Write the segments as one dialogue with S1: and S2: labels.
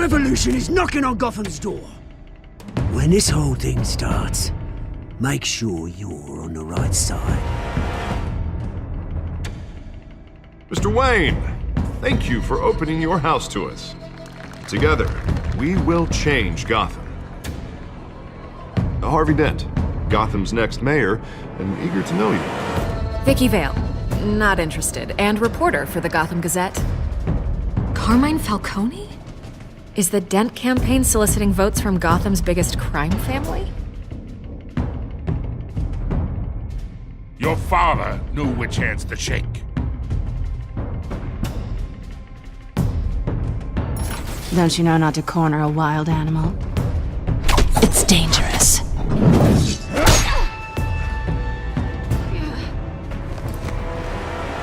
S1: revolution is knocking on Gotham's door. When this whole thing starts, make sure you're on the right side.
S2: Mr. Wayne, thank you for opening your house to us. Together, we will change Gotham. Harvey Dent, Gotham's next mayor, and eager to know you.
S3: Vicky Vale, not interested, and reporter for the Gotham Gazette. Carmine Falcone? Is the Dent campaign soliciting votes from Gotham's biggest crime family?
S4: Your father knew which hands to shake.
S5: Don't you know not to corner a wild animal? It's dangerous.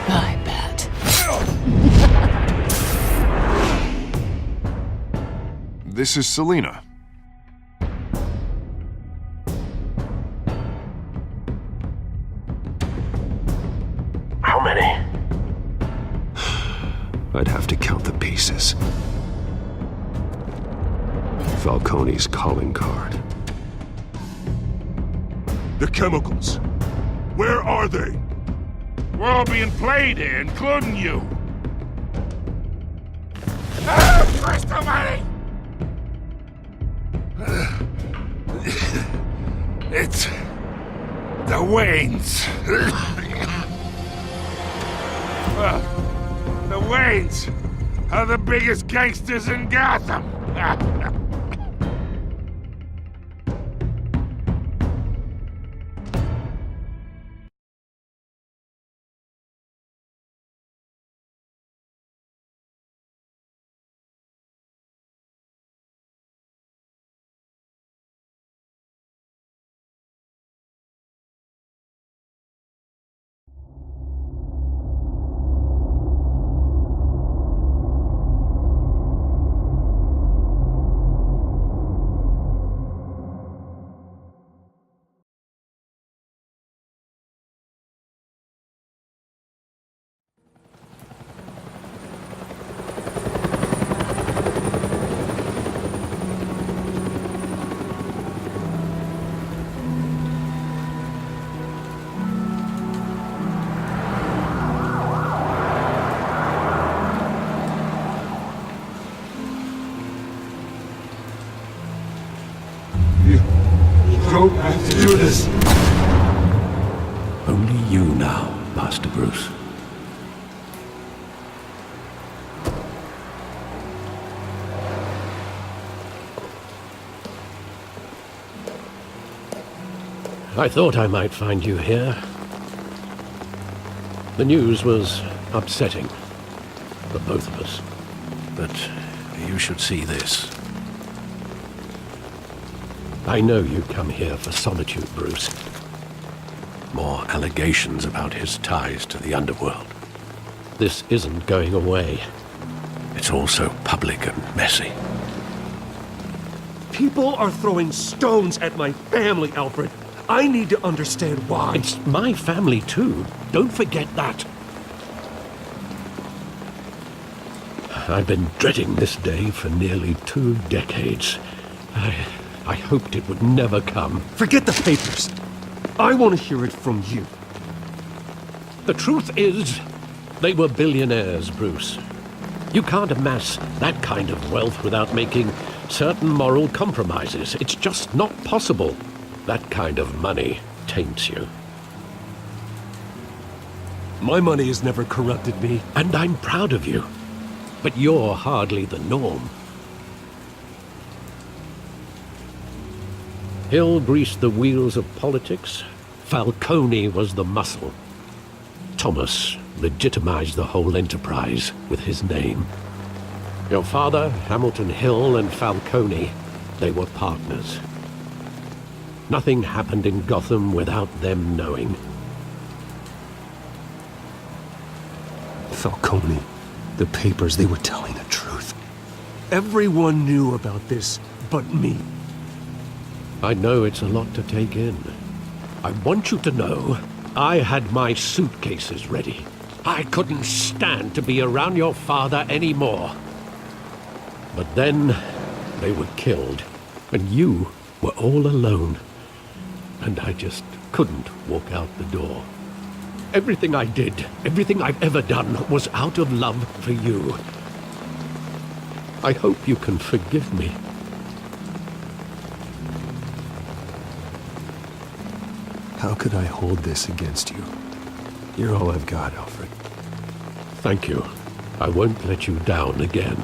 S5: I bet.
S2: This is Selina.
S6: How many?
S7: I'd have to count the pieces. Falcone's calling card.
S4: The chemicals. Where are they? We're all being played here, including you. Christ almighty! It's the Waynes. The Waynes are the biggest gangsters in Gotham.
S7: Don't have to do this. Only you now, Master Bruce.
S8: I thought I might find you here. The news was upsetting for both of us. But you should see this. I know you come here for solitude, Bruce. More allegations about his ties to the underworld. This isn't going away. It's all so public and messy.
S9: People are throwing stones at my family, Alfred. I need to understand why.
S8: It's my family, too. Don't forget that. I've been dreading this day for nearly 2 decades. I hoped it would never come.
S9: Forget the papers. I want to hear it from you.
S8: The truth is, they were billionaires, Bruce. You can't amass that kind of wealth without making certain moral compromises. It's just not possible. That kind of money taints you.
S9: My money has never corrupted me.
S8: And I'm proud of you. But you're hardly the norm. Hill greased the wheels of politics. Falcone was the muscle. Thomas legitimized the whole enterprise with his name. Your father, Hamilton Hill, and Falcone, they were partners. Nothing happened in Gotham without them knowing.
S9: Falcone, the papers, they were telling the truth. Everyone knew about this but me.
S8: I know it's a lot to take in. I want you to know I had my suitcases ready. I couldn't stand to be around your father anymore. But then they were killed, and you were all alone. And I just couldn't walk out the door. Everything I did, everything I've ever done, was out of love for you. I hope you can forgive me.
S9: How could I hold this against you? You're all I've got, Alfred.
S8: Thank you. I won't let you down again.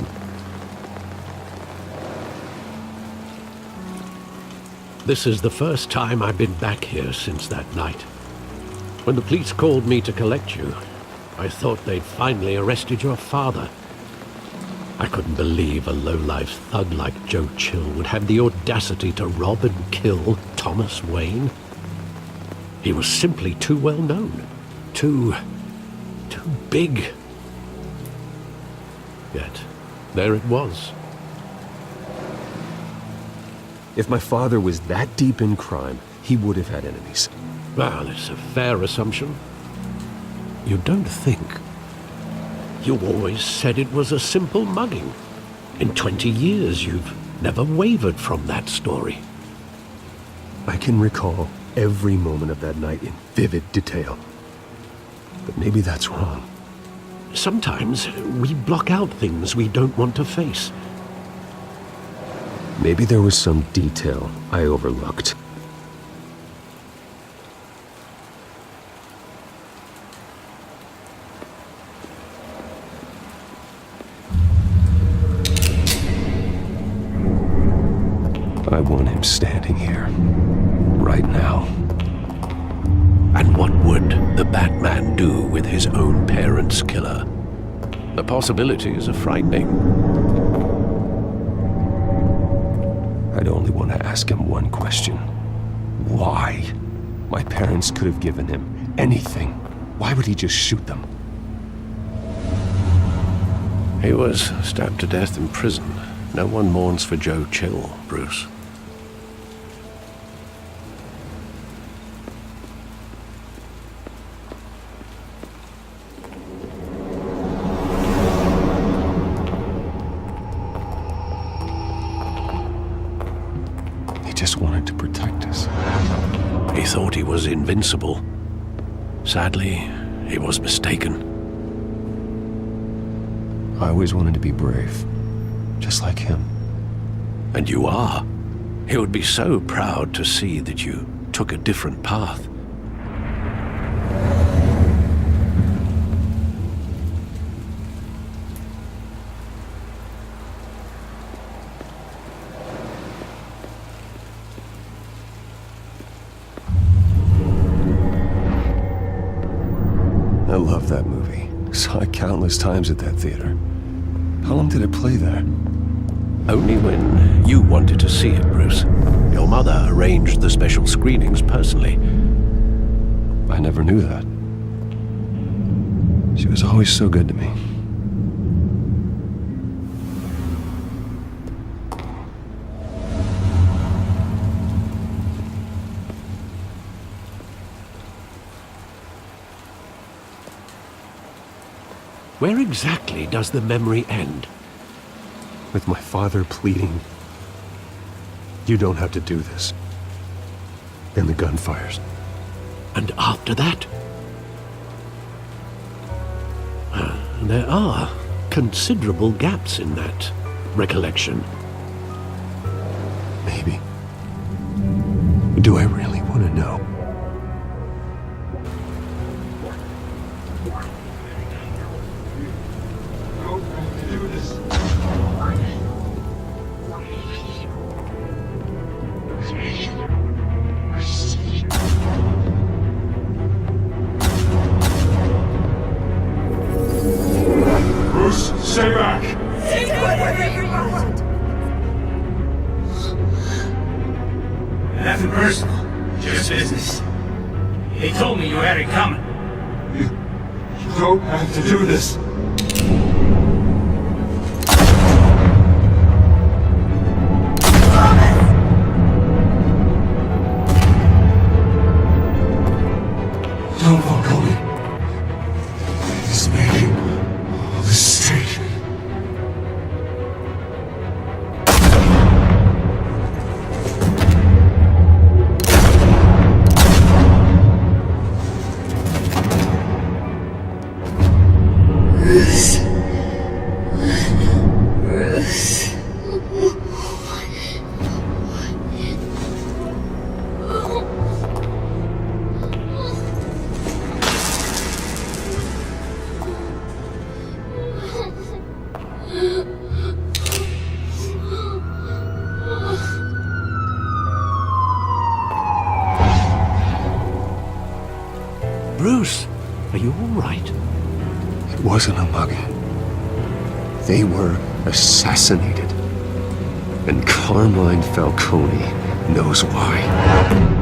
S8: This is the first time I've been back here since that night. When the police called me to collect you, I thought they'd finally arrested your father. I couldn't believe a low-life thug like Joe Chill would have the audacity to rob and kill Thomas Wayne. He was simply too well known. Too big. Yet, there it was.
S9: If my father was that deep in crime, he would have had enemies.
S8: Well, it's a fair assumption. You don't think. You always said it was a simple mugging. In 20 years, you've never wavered from that story.
S9: I can recall every moment of that night in vivid detail. But maybe that's wrong.
S8: Sometimes we block out things we don't want to face.
S9: Maybe there was some detail I overlooked. I want him standing here, right now.
S8: And what would the Batman do with his own parents' killer? The possibilities are frightening.
S9: I'd only want to ask him one question. Why? My parents could have given him anything. Why would he just shoot them?
S8: He was stabbed to death in prison. No one mourns for Joe Chill, Bruce.
S9: Just wanted to protect us.
S8: He thought he was invincible. Sadly, he was mistaken.
S9: I always wanted to be brave, just like him.
S8: And you are. He would be so proud to see that you took a different path.
S9: I love that movie. Saw it countless times at that theater. How long did it play there?
S8: Only when you wanted to see it, Bruce. Your mother arranged the special screenings personally.
S9: I never knew that. She was always so good to me.
S8: Where exactly does the memory end?
S9: With my father pleading, "You don't have to do this." And the gun fires.
S8: And after that? There are considerable gaps in that recollection.
S9: Maybe. Do I really want to know?
S4: Stay back!
S10: Nothing personal, just business. He told me you had it coming.
S4: You don't have to do this.
S9: Don't walk on me. He's making a mistake.
S8: Are you all right?
S9: It wasn't a mugging. They were assassinated. And Carmine Falcone knows why.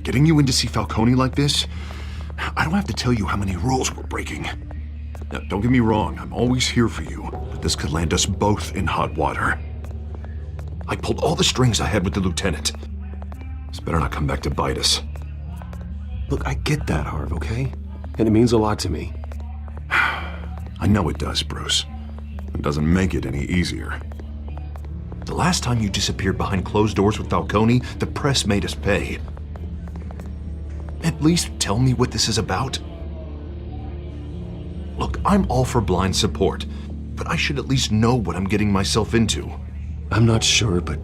S2: Getting you in to see Falcone like this? I don't have to tell you how many rules we're breaking. Now, don't get me wrong, I'm always here for you, but this could land us both in hot water. I pulled all the strings I had with the lieutenant. This better not come back to bite us.
S9: Look, I get that, Harv, okay? And it means a lot to me.
S2: I know it does, Bruce. It doesn't make it any easier. The last time you disappeared behind closed doors with Falcone, the press made us pay. At least tell me what this is about. Look, I'm all for blind support, but I should at least know what I'm getting myself into.
S9: I'm not sure, but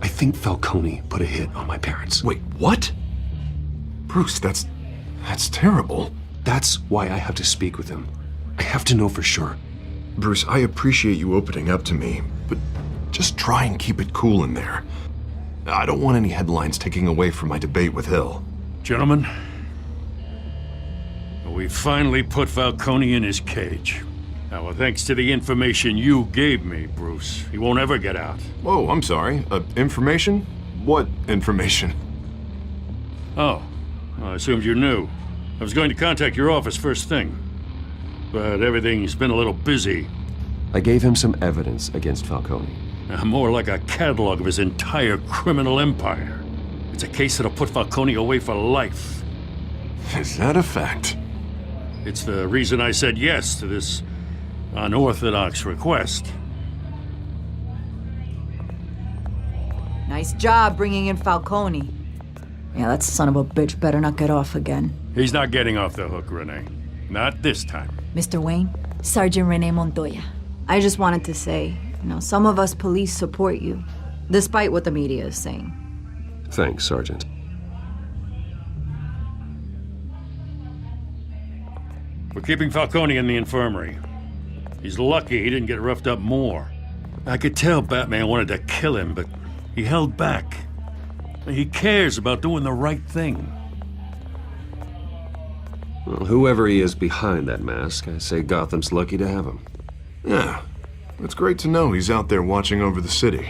S9: I think Falcone put a hit on my parents.
S2: Wait, what? Bruce, that's terrible.
S9: That's why I have to speak with him. I have to know for sure.
S2: Bruce, I appreciate you opening up to me, but just try and keep it cool in there. I don't want any headlines taking away from my debate with Hill.
S4: Gentlemen, we finally put Falcone in his cage. Now, thanks to the information you gave me, Bruce, he won't ever get out.
S2: Whoa, I'm sorry. Information? What information?
S4: Oh, I assumed you knew. I was going to contact your office first thing, but everything's been a little busy.
S9: I gave him some evidence against Falcone.
S4: More like a catalog of his entire criminal empire. It's a case that'll put Falcone away for life.
S2: Is that a fact?
S4: It's the reason I said yes to this unorthodox request.
S11: Nice job bringing in Falcone. Yeah, that son of a bitch better not get off again.
S4: He's not getting off the hook, Renee. Not this time.
S11: Mr. Wayne, Sergeant Renee Montoya. I just wanted to say, some of us police support you, despite what the media is saying.
S9: Thanks, Sergeant.
S4: We're keeping Falcone in the infirmary. He's lucky he didn't get roughed up more. I could tell Batman wanted to kill him, but he held back. He cares about doing the right thing.
S9: Well, whoever he is behind that mask, I say Gotham's lucky to have him.
S2: Yeah, it's great to know he's out there watching over the city.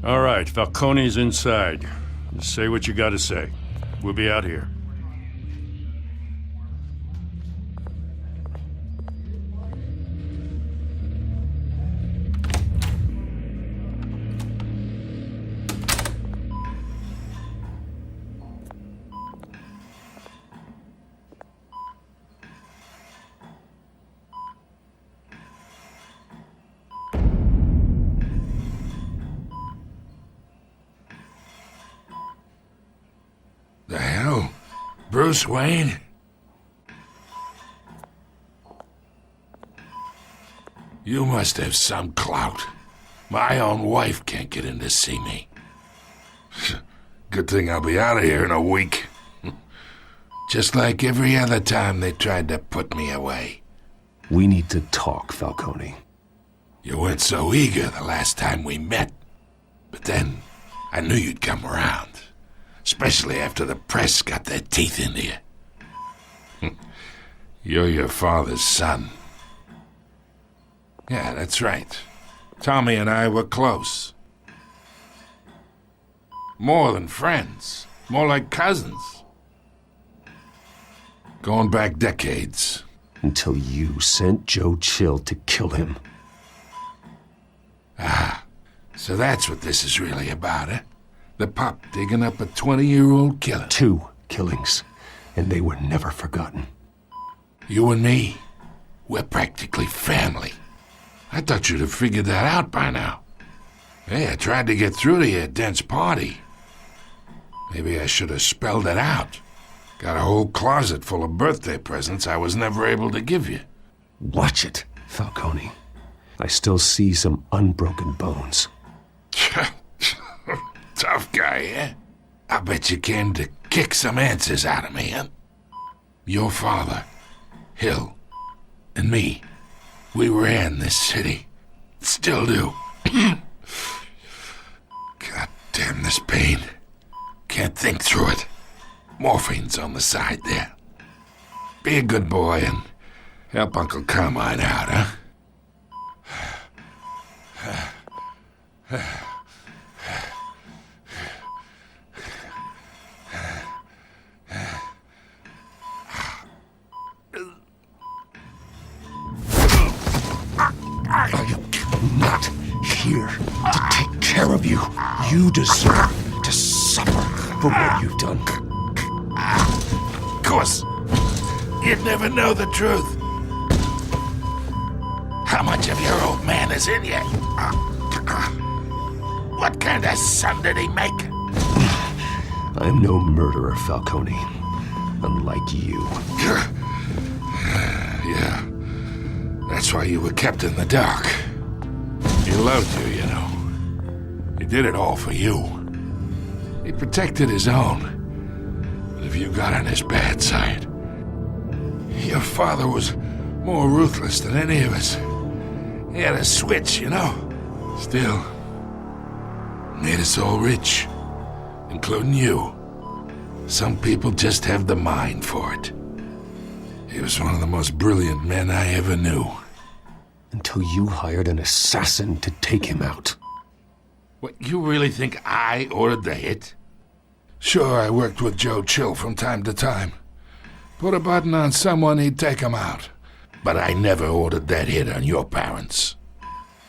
S4: All right, Falcone's inside. Just say what you gotta say. We'll be out here.
S12: The hell? Bruce Wayne? You must have some clout. My own wife can't get in to see me. Good thing I'll be out of here in a week. Just like every other time they tried to put me away.
S9: We need to talk, Falcone.
S12: You weren't so eager the last time we met. But then, I knew you'd come around. Especially after the press got their teeth into you. You're your father's son. Yeah, that's right. Tommy and I were close. More than friends. More like cousins. Going back decades.
S9: Until you sent Joe Chill to kill him.
S12: Ah, so that's what this is really about, eh? The pup digging up a 20-year-old killer.
S9: 2 killings, and they were never forgotten.
S12: You and me, we're practically family. I thought you'd have figured that out by now. Hey, I tried to get through to your dense party. Maybe I should have spelled it out. Got a whole closet full of birthday presents I was never able to give you.
S9: Watch it, Falcone. I still see some unbroken bones.
S12: Tough guy, eh? I bet you came to kick some answers out of me, huh? Your father, Hill, and me, we ran this city. Still do. God damn this pain. Can't think through it. Morphine's on the side there. Be a good boy and help Uncle Carmine out, huh?
S9: I am not here to take care of you. You deserve to suffer for what you've done.
S12: Of course, you'd never know the truth. How much of your old man is in you? What kind of son did he make?
S9: I'm no murderer, Falcone. Unlike you.
S12: Yeah. That's why you were kept in the dark. He loved you, you know. He did it all for you. He protected his own. But if you got on his bad side, your father was more ruthless than any of us. He had a switch, you know. Still, made us all rich, including you. Some people just have the mind for it. He was one of the most brilliant men I ever knew.
S9: Until you hired an assassin to take him out.
S12: What, you really think I ordered the hit? Sure, I worked with Joe Chill from time to time. Put a button on someone, he'd take him out. But I never ordered that hit on your parents.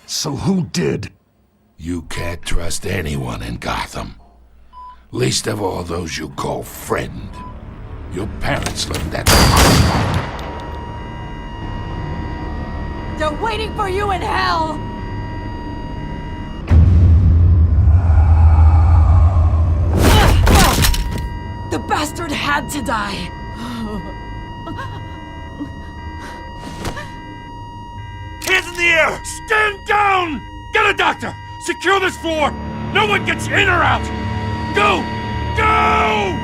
S9: So who did?
S12: You can't trust anyone in Gotham. Least of all those you call friend. Your parents learned that.
S11: They're waiting for you in hell! The bastard had to die!
S4: Hands in the air! Stand down! Get a doctor! Secure this floor! No one gets in or out! Go! Go!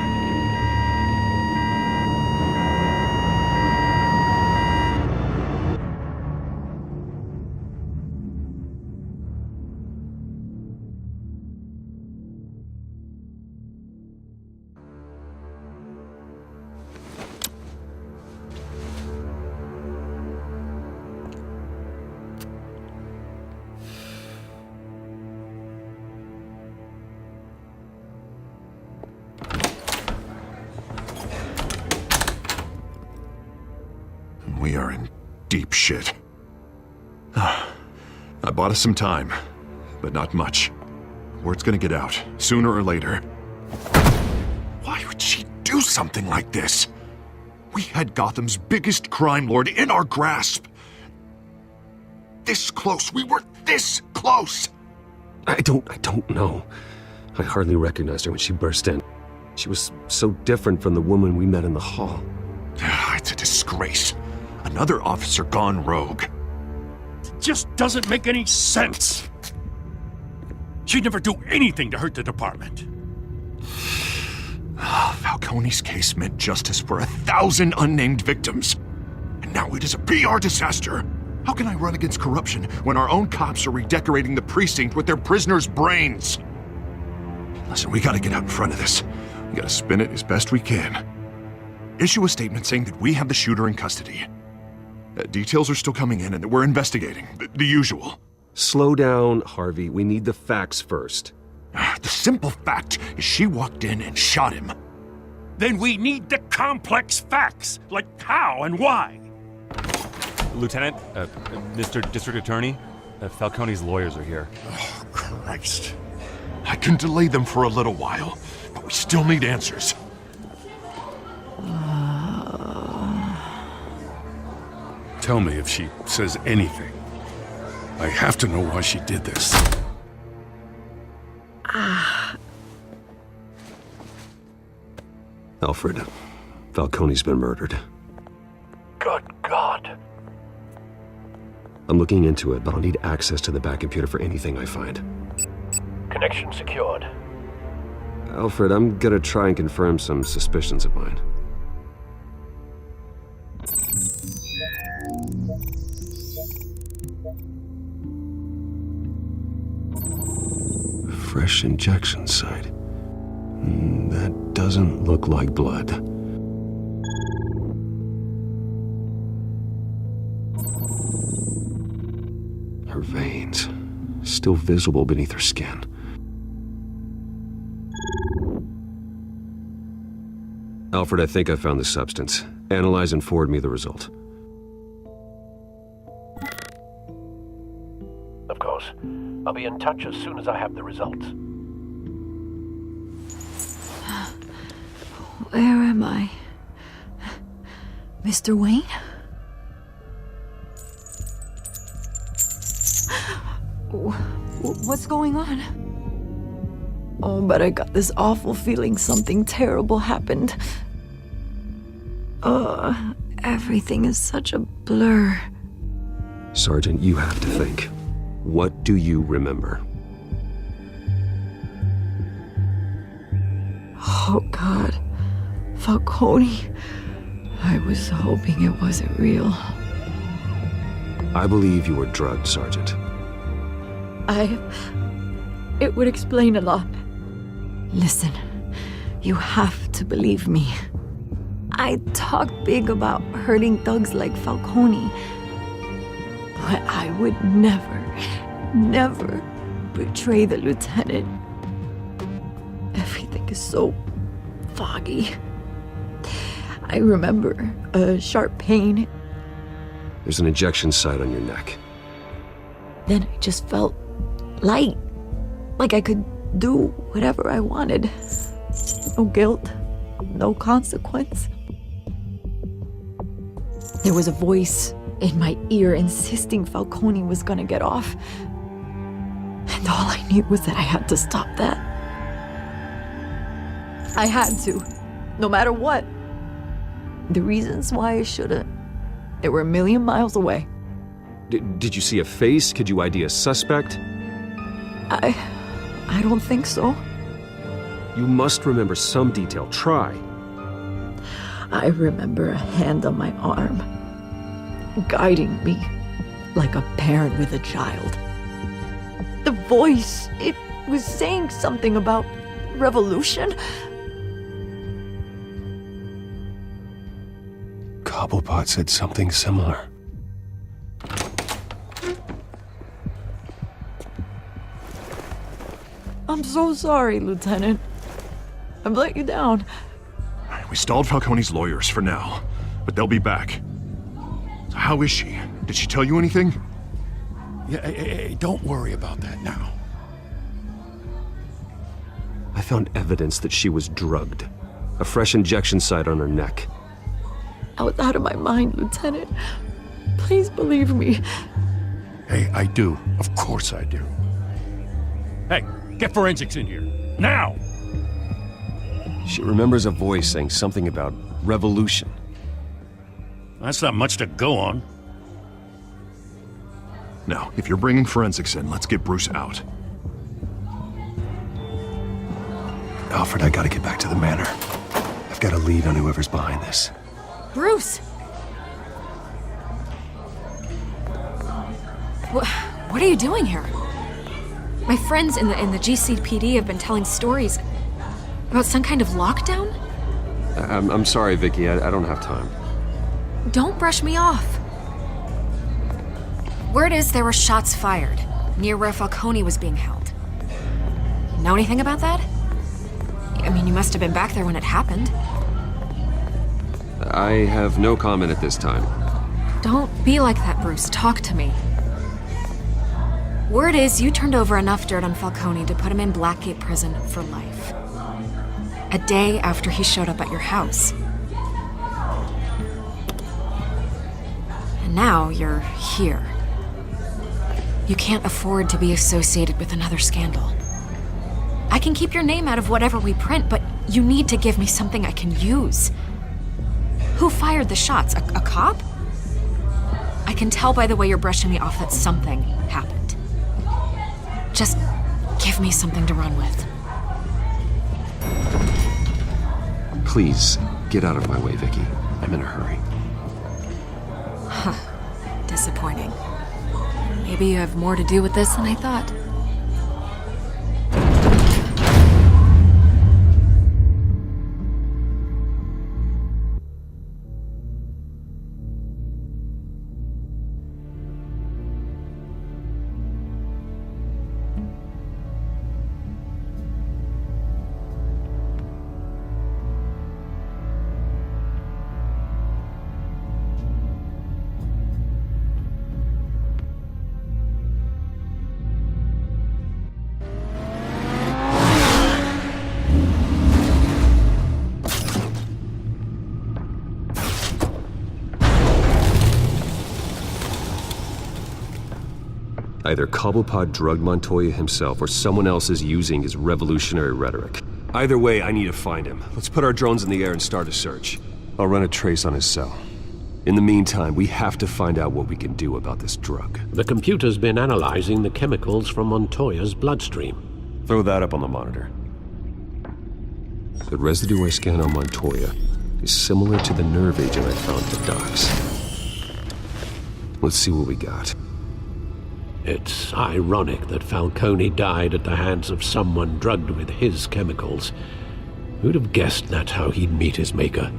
S2: We are in deep shit. I bought us some time, but not much. Word's gonna get out, sooner or later. Why would she do something like this? We had Gotham's biggest crime lord in our grasp. This close, we were this close!
S9: I don't know. I hardly recognized her when she burst in. She was so different from the woman we met in the hall.
S2: It's a disgrace. Another officer gone rogue.
S4: It just doesn't make any sense. She'd never do anything to hurt the department.
S2: Falcone's case meant justice for 1,000 unnamed victims. And now it is a PR disaster. How can I run against corruption when our own cops are redecorating the precinct with their prisoners' brains? Listen, we gotta get out in front of this. We gotta spin it as best we can. Issue a statement saying that we have the shooter in custody. Details are still coming in and that we're investigating. The usual.
S9: Slow down, Harvey. We need the facts first.
S2: The simple fact is she walked in and shot him.
S4: Then we need the complex facts, like how and why.
S13: Lieutenant, Mr. District Attorney, Falcone's lawyers are here.
S4: Oh, Christ.
S2: I can delay them for a little while, but we still need answers.
S4: Tell me if she says anything. I have to know why she did this.
S7: Alfred, Falcone's been murdered.
S12: Good God.
S7: I'm looking into it, but I'll need access to the back computer for anything I find.
S12: Connection secured.
S7: Alfred, I'm gonna try and confirm some suspicions of mine. Fresh injection site. That doesn't look like blood. Her veins, still visible beneath her skin. Alfred, I think I found the substance. Analyze and forward me the result.
S12: Of course. I'll be in touch as soon as I have the results.
S11: Where am I? Mr. Wayne? What's going on? Oh, but I got this awful feeling something terrible happened. Everything is such a blur.
S7: Sergeant, you have to think. What do you remember?
S11: Oh, God. Falcone. I was hoping it wasn't real.
S7: I believe you were drugged, Sergeant.
S11: It would explain a lot. Listen, you have to believe me. I talk big about hurting thugs like Falcone, but I would never betray the lieutenant. Everything is so foggy. I remember a sharp pain.
S7: There's an injection site on your neck.
S11: Then I just felt light, like I could do whatever I wanted. No guilt, no consequence. There was a voice in my ear insisting Falcone was gonna get off. And all I knew was that I had to stop that. I had to, no matter what. The reasons why I shouldn't, they were a million miles away.
S7: Did you see a face? Could you ID a suspect?
S11: I don't think so.
S7: You must remember some detail. Try.
S11: I remember a hand on my arm, guiding me like a parent with a child. The voice, it was saying something about revolution.
S7: Cobblepot said something similar.
S11: I'm so sorry, Lieutenant. I've let you down.
S2: We stalled Falcone's lawyers for now, but they'll be back. So how is she? Did she tell you anything?
S4: Yeah, hey, don't worry about that now.
S7: I found evidence that she was drugged. A fresh injection site on her neck.
S11: I was out of my mind, Lieutenant. Please believe me.
S4: Hey, I do. Of course I do. Hey, get forensics in here. Now!
S7: She remembers a voice saying something about revolution.
S4: That's not much to go on.
S2: Now, if you're bringing forensics in, let's get Bruce out.
S7: Alfred, I gotta get back to the manor. I've got a lead on whoever's behind this.
S3: Bruce! What are you doing here? My friends in the GCPD have been telling stories about some kind of lockdown?
S7: I'm sorry, Vicky. I don't have time.
S3: Don't brush me off. Word is there were shots fired near where Falcone was being held. Know anything about that? I mean, you must have been back there when it happened.
S7: I have no comment at this time.
S3: Don't be like that, Bruce. Talk to me. Word is you turned over enough dirt on Falcone to put him in Blackgate Prison for life. A day after he showed up at your house. And now you're here. You can't afford to be associated with another scandal. I can keep your name out of whatever we print, but you need to give me something I can use. Who fired the shots? A cop? I can tell by the way you're brushing me off that something happened. Just give me something to run with.
S9: Please, get out of my way, Vicky. I'm in a hurry.
S3: Huh. Disappointing. Maybe you have more to do with this than I thought.
S9: Either Cobblepot drugged Montoya himself, or someone else is using his revolutionary rhetoric. Either way, I need to find him. Let's put our drones in the air and start a search. I'll run a trace on his cell. In the meantime, we have to find out what we can do about this drug.
S8: The computer's been analyzing the chemicals from Montoya's bloodstream.
S9: Throw that up on the monitor. The residue I scanned on Montoya is similar to the nerve agent I found at the docks. Let's see what we got.
S8: It's ironic that Falcone died at the hands of someone drugged with his chemicals. Who'd have guessed that's how he'd meet his maker?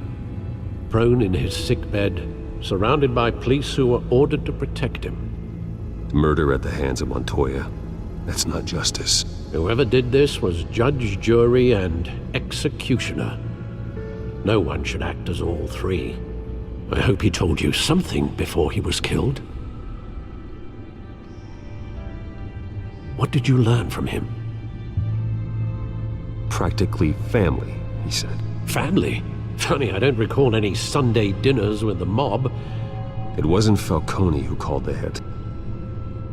S8: Prone in his sickbed, surrounded by police who were ordered to protect him.
S9: Murder at the hands of Montoya. That's not justice.
S8: Whoever did this was judge, jury, and executioner. No one should act as all three. I hope he told you something before he was killed. What did you learn from him?
S9: Practically family, he said.
S8: Family? Funny, I don't recall any Sunday dinners with the mob.
S9: It wasn't Falcone who called the hit.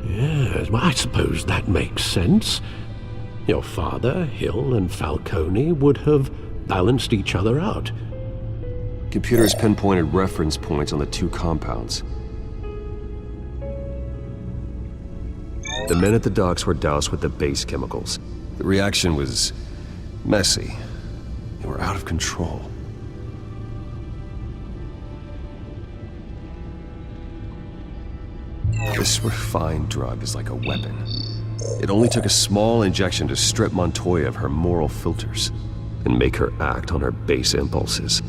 S8: Yes, well, I suppose that makes sense. Your father, Hill, and Falcone would have balanced each other out.
S9: Computers pinpointed reference points on the two compounds. The men at the docks were doused with the base chemicals. The reaction was messy. They were out of control. This refined drug is like a weapon. It only took a small injection to strip Montoya of her moral filters and make her act on her base impulses.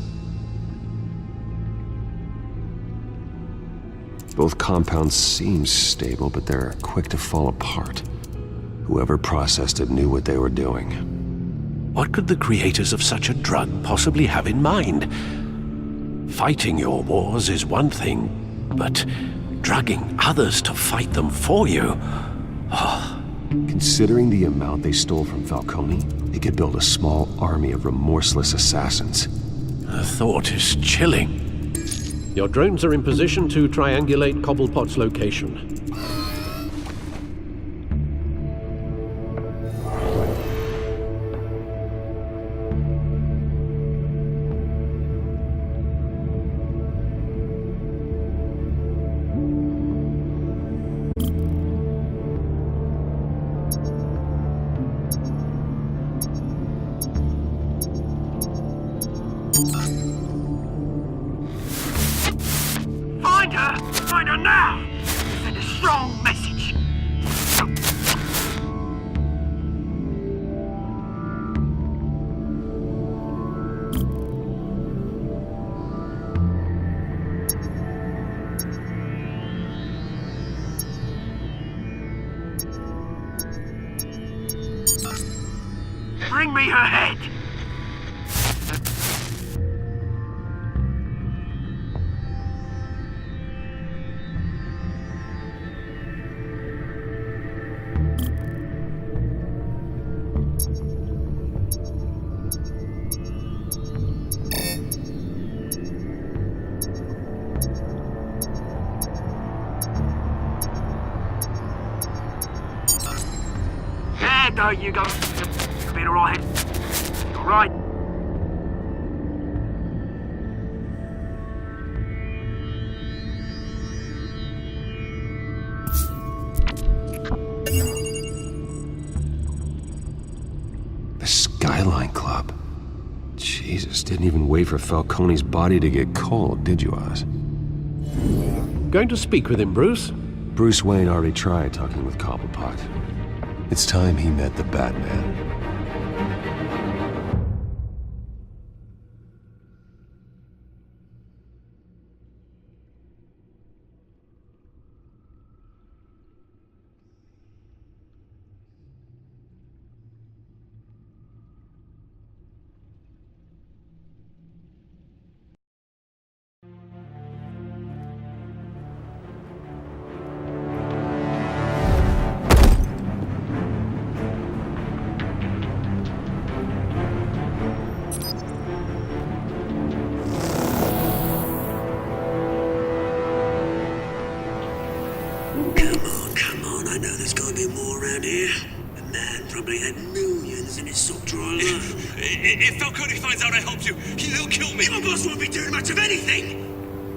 S9: Both compounds seem stable, but they're quick to fall apart. Whoever processed it knew what they were doing.
S8: What could the creators of such a drug possibly have in mind? Fighting your wars is one thing, but drugging others to fight them for you? Oh.
S9: Considering the amount they stole from Falcone, they could build a small army of remorseless assassins.
S8: The thought is chilling. Your drones are in position to triangulate Cobblepot's location.
S10: Find her now! Send a strong message! Bring me her head!
S1: No, you go. You'll be alright. Alright.
S9: The Skyline Club. Jesus, didn't even wait for Falcone's body to get cold, did you, Oz?
S8: Going to speak with him, Bruce?
S9: Bruce Wayne already tried talking with Cobblepot. It's time he met the Batman.
S1: Come on, I know there's gotta be more around here. The man probably had millions in his sock drawer.
S14: If Falcone finds out I helped you, he'll kill me.
S1: Your boss won't be doing much of anything.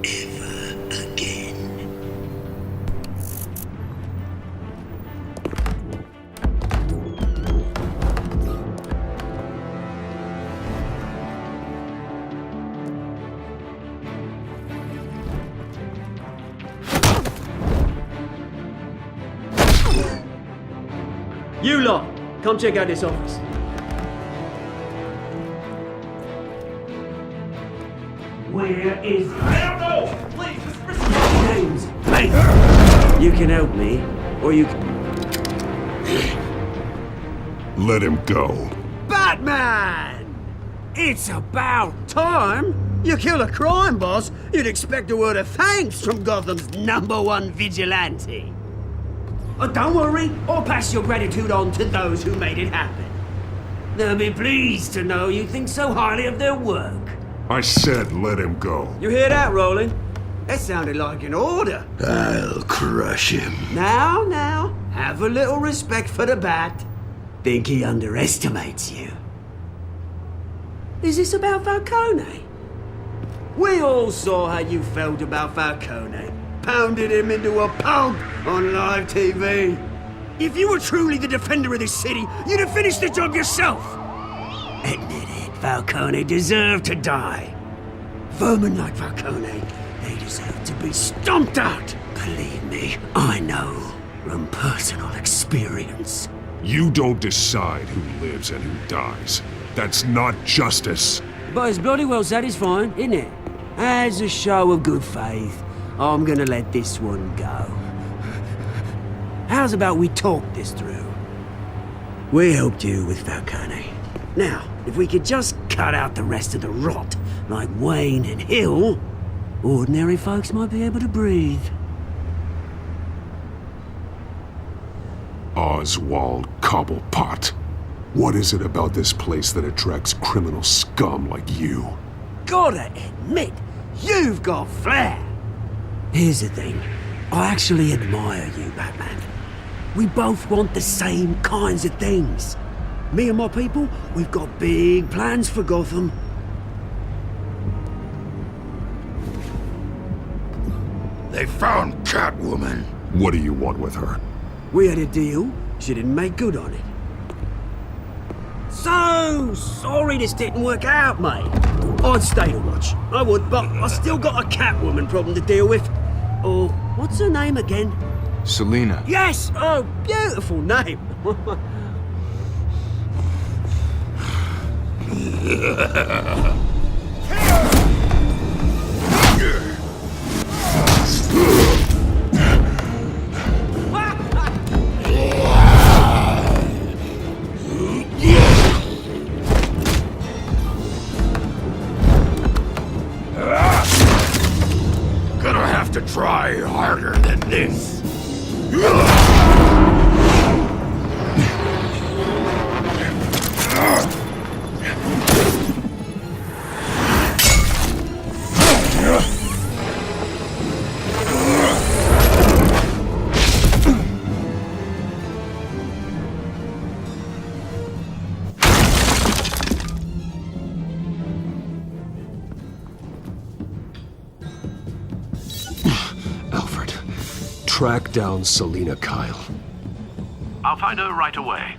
S1: Ever again.
S15: You lot, come check out this office.
S1: Where is...
S14: I don't know! Please, Mr.
S1: James, mate! You can help me, or you can...
S2: Let him go.
S1: Batman! It's about time! You kill a crime boss, you'd expect a word of thanks from Gotham's #1 vigilante. Oh, don't worry, I'll pass your gratitude on to those who made it happen. They'll be pleased to know you think so highly of their work.
S2: I said let him go.
S15: You hear that, Roland?
S1: That sounded like an order.
S2: I'll crush him.
S1: Now, have a little respect for the Bat. Think he underestimates you. Is this about Falcone? We all saw how you felt about Falcone. Pounded him into a pulp on live TV. If you were truly the defender of this city, you'd have finished the job yourself. Admit it, Falcone deserved to die. Vermin like Falcone, they deserve to be stomped out. Believe me, I know from personal experience.
S2: You don't decide who lives and who dies. That's not justice.
S1: But it's bloody well satisfying, isn't it? As a show of good faith, I'm gonna let this one go. How's about we talk this through? We helped you with Falcone. Now, if we could just cut out the rest of the rot, like Wayne and Hill, ordinary folks might be able to breathe.
S2: Oswald Cobblepot. What is it about this place that attracts criminal scum like you?
S1: Gotta admit, you've got flair. Here's the thing. I actually admire you, Batman. We both want the same kinds of things. Me and my people, we've got big plans for Gotham.
S12: They found Catwoman.
S2: What do you want with her?
S1: We had a deal. She didn't make good on it. So sorry this didn't work out, mate. I'd stay to watch. I would, but I still got a Catwoman problem to deal with. Oh, what's her name again?
S16: Selina.
S1: Yes! Oh, beautiful name.
S12: Gonna have to try harder than this.
S9: track down Selina Kyle.
S8: I'll find her right away.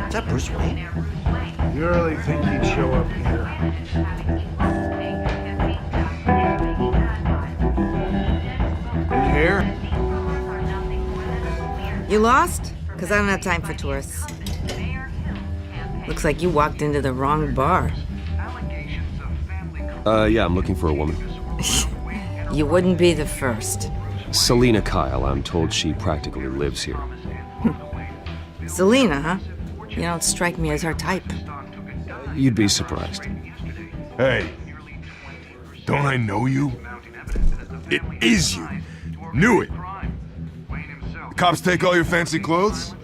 S16: Is that Bruce Wayne?
S17: You really think he'd show up here? You here?
S16: You lost? Because I don't have time for tourists. Looks like you walked into the wrong bar.
S9: Yeah, I'm looking for a woman.
S16: You wouldn't be the first.
S9: Selina Kyle, I'm told she practically lives here.
S16: Selina, huh? You don't strike me as her type.
S9: You'd be surprised.
S17: Hey, don't I know you? It is you. Knew it. The cops take all your fancy clothes?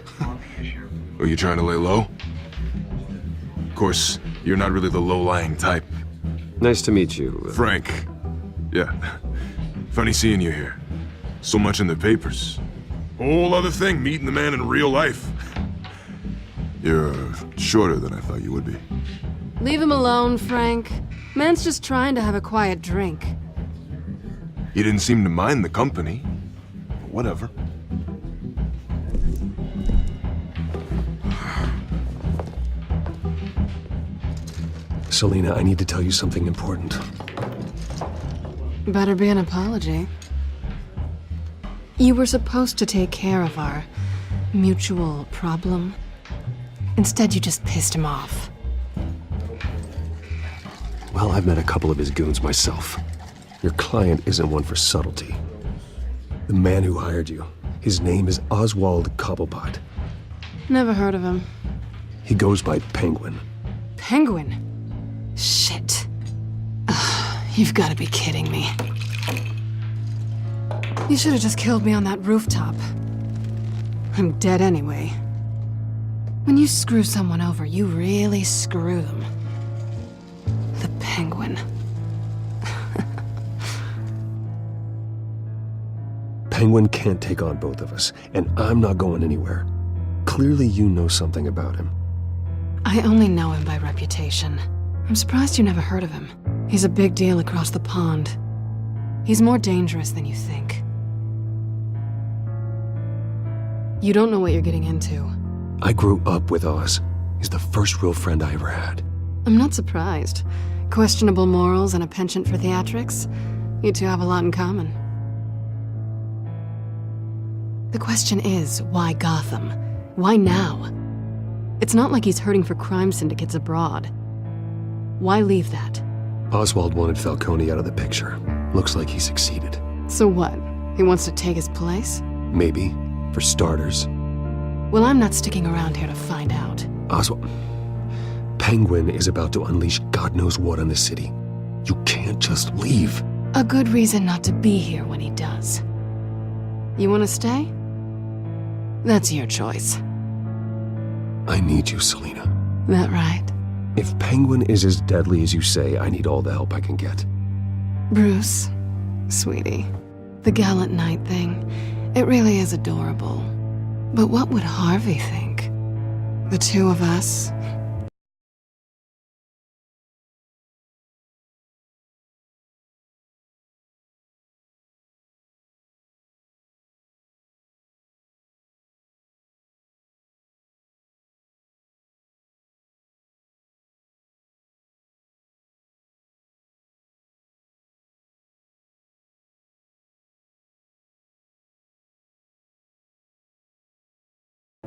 S18: Are you trying to lay low? Of course, you're not really the low-lying type.
S9: Nice to meet you.
S18: Frank. Yeah. Funny seeing you here. So much in the papers. Whole other thing, meeting the man in real life. You're shorter than I thought you would be.
S19: Leave him alone, Frank. Man's just trying to have a quiet drink.
S18: You didn't seem to mind the company. But whatever.
S9: Selina, I need to tell you something important.
S19: Better be an apology. You were supposed to take care of our mutual problem. Instead, you just pissed him off.
S9: Well, I've met a couple of his goons myself. Your client isn't one for subtlety. The man who hired you, his name is Oswald Cobblepot.
S19: Never heard of him.
S9: He goes by Penguin.
S19: Penguin? Shit. Ugh, you've got to be kidding me. You should have just killed me on that rooftop. I'm dead anyway. When you screw someone over, you really screw them. The Penguin.
S9: Penguin can't take on both of us, and I'm not going anywhere. Clearly you know something about him.
S19: I only know him by reputation. I'm surprised you never heard of him. He's a big deal across the pond. He's more dangerous than you think. You don't know what you're getting into.
S9: I grew up with Oz. He's the first real friend I ever had.
S19: I'm not surprised. Questionable morals and a penchant for theatrics. You two have a lot in common. The question is, why Gotham? Why now? It's not like he's hurting for crime syndicates abroad. Why leave that?
S9: Oswald wanted Falcone out of the picture. Looks like he succeeded.
S19: So what? He wants to take his place?
S9: Maybe. For starters.
S19: Well, I'm not sticking around here to find out.
S9: Oswald... Penguin is about to unleash God knows what on the city. You can't just leave.
S19: A good reason not to be here when he does. You want to stay? That's your choice.
S9: I need you, Selina.
S19: That right?
S9: If Penguin is as deadly as you say, I need all the help I can get.
S19: Bruce, sweetie, the gallant knight thing, it really is adorable. But what would Harvey think? The two of us?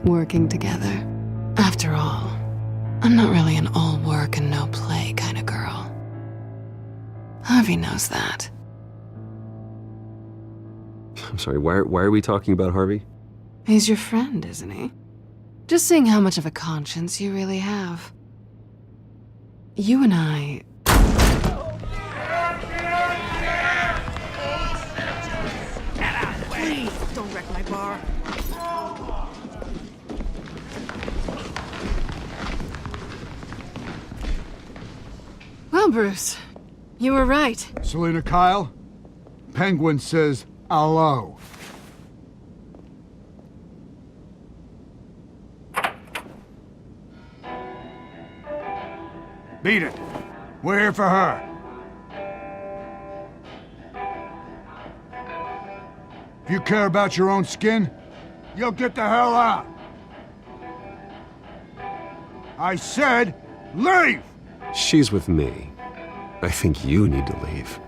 S19: Working together. After all, I'm not really an all work and no play kind of girl. Harvey knows that.
S9: I'm sorry, why are we talking about Harvey?
S19: He's your friend, isn't he? Just seeing how much of a conscience you really have. You and I...
S16: Please, don't wreck my bar.
S19: Well, Bruce, you were right.
S20: Selina Kyle, Penguin says hello. Beat it. We're here for her. If you care about your own skin, you'll get the hell out. I said, leave!
S9: She's with me. I think you need to leave.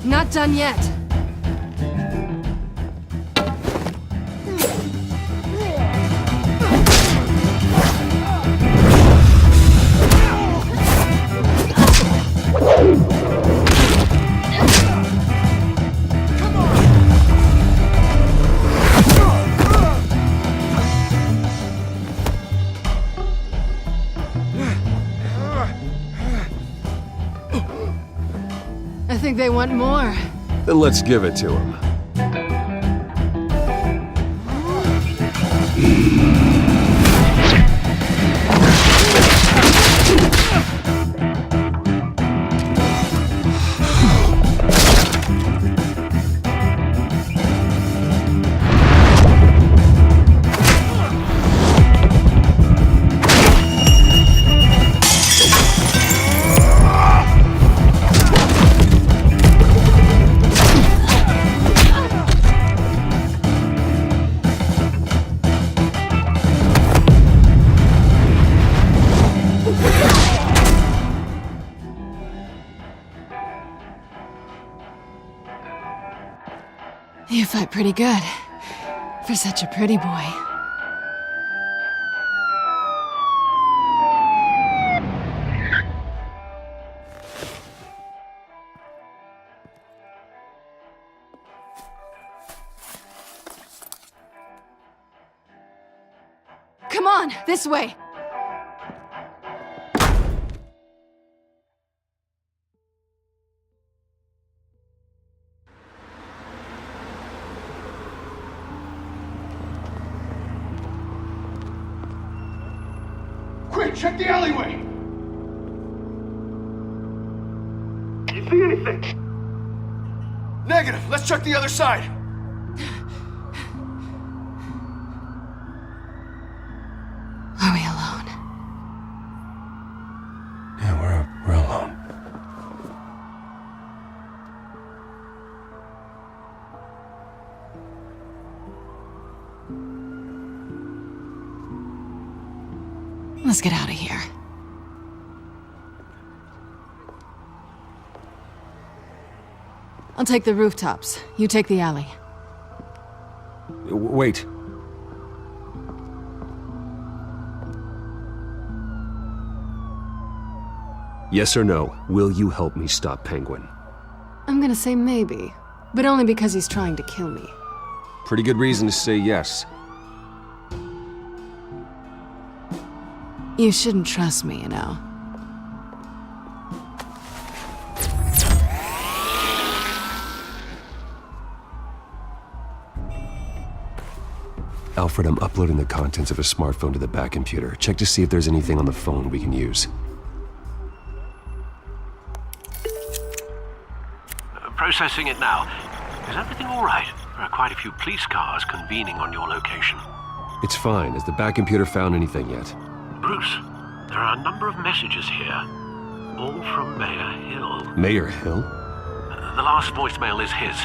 S19: Not done yet. I think they want more.
S9: Then let's give it to him.
S19: You fight pretty good. For such a pretty boy. Come on, this way!
S20: Quick, check the alleyway!
S17: You see anything?
S20: Negative. Let's check the other side.
S19: Are we alone?
S7: Yeah, we're alone.
S19: Let's get out of here. I'll take the rooftops. You take the alley.
S9: Wait. Yes or no, will you help me stop Penguin?
S19: I'm gonna say maybe, but only because he's trying to kill me.
S9: Pretty good reason to say yes.
S19: You shouldn't trust me, you know.
S9: Alfred, I'm uploading the contents of a smartphone to the back computer. Check to see if there's anything on the phone we can use.
S8: Processing it now. Is everything all right? There are quite a few police cars convening on your location.
S9: It's fine. Has the back computer found anything yet?
S8: Bruce, there are a number of messages here. All from Mayor Hill.
S9: Mayor Hill?
S8: The last voicemail is his.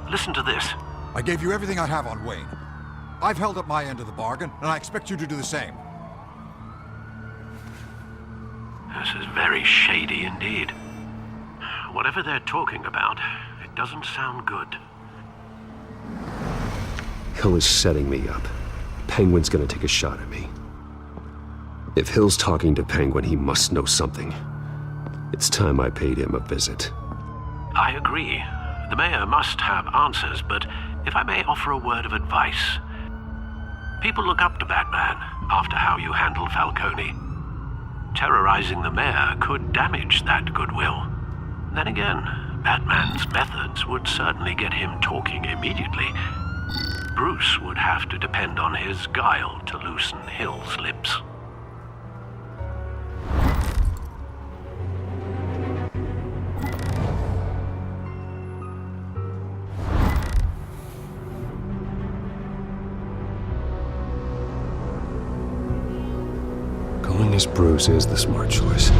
S8: Listen to this.
S21: I gave you everything I have on Wayne. I've held up my end of the bargain, and I expect you to do the same.
S8: This is very shady indeed. Whatever they're talking about, it doesn't sound good.
S9: Hill is setting me up. Penguin's gonna take a shot at me. If Hill's talking to Penguin, he must know something. It's time I paid him a visit.
S8: I agree. The mayor must have answers, but if I may offer a word of advice. People look up to Batman after how you handled Falcone. Terrorizing the mayor could damage that goodwill. Then again, Batman's methods would certainly get him talking immediately. Bruce would have to depend on his guile to loosen Hill's lips.
S9: Going as Bruce is the smart choice.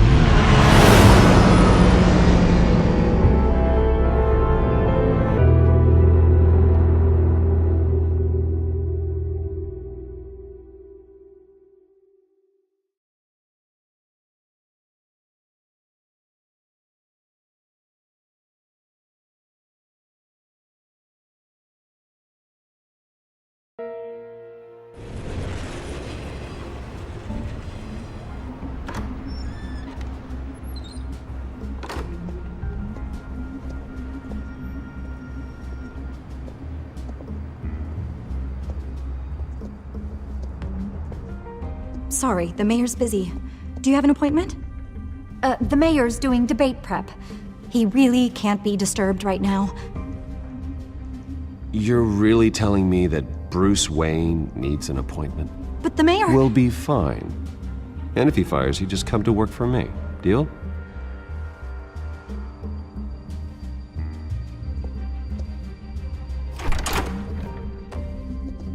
S22: Sorry, the mayor's busy. Do you have an appointment?
S23: The mayor's doing debate prep. He really can't be disturbed right now.
S9: You're really telling me that Bruce Wayne needs an appointment?
S22: But the mayor...
S9: We'll be fine. And if he fires, you just come to work for me. Deal?